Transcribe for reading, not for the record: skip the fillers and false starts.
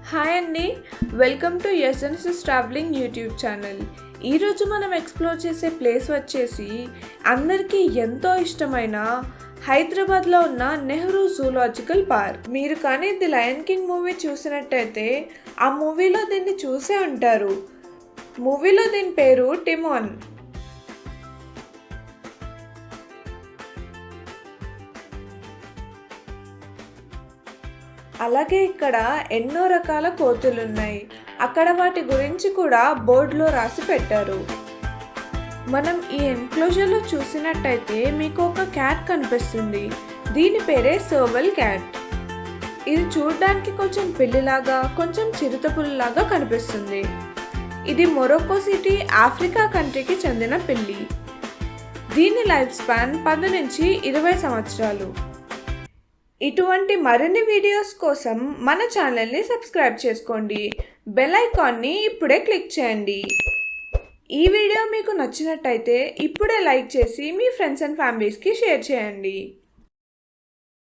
Hi అండి, welcome to SNS travelling YouTube channel. ఈరోజు మనం ఎక్స్ప్లోర్ చేసే ప్లేస్ వచ్చేసి అందరికీ ఎంతో ఇష్టమైన హైదరాబాద్లో ఉన్న నెహ్రూ జూలాజికల్ పార్క్. మీరు కానీ ది లయన్ కింగ్ మూవీ చూసినట్టయితే ఆ మూవీలో దీన్ని చూసే ఉంటారు. మూవీలో దీని పేరు టిమోన్. అలాగే ఇక్కడ ఎన్నో రకాల కోతులు ఉన్నాయి. అక్కడ వాటి గురించి కూడా బోర్డులో రాసి పెట్టారు. మనం ఈ ఎన్క్లోజర్లో చూసినట్టయితే మీకు ఒక క్యాట్ కనిపిస్తుంది. దీని పేరే సర్వల్ క్యాట్. ఇది చూడడానికి కొంచెం పిల్లిలాగా, కొంచెం చిరుతపుల్లాగా కనిపిస్తుంది. ఇది మొరొక్కో సిటీ, ఆఫ్రికా కంట్రీకి చెందిన పిల్లి. దీని లైఫ్ స్పాన్ 10 నుంచి 20 సంవత్సరాలు. ఇటువంటి మరిన్ని వీడియోస్ కోసం మన ఛానల్ని సబ్స్క్రైబ్ చేసుకోండి. బెల్ ఐకాన్ని ఇప్పుడే క్లిక్ చేయండి. ఈ వీడియో మీకు నచ్చినట్టయితే ఇప్పుడే లైక్ చేసి మీ ఫ్రెండ్స్ అండ్ ఫ్యామిలీస్కి షేర్ చేయండి.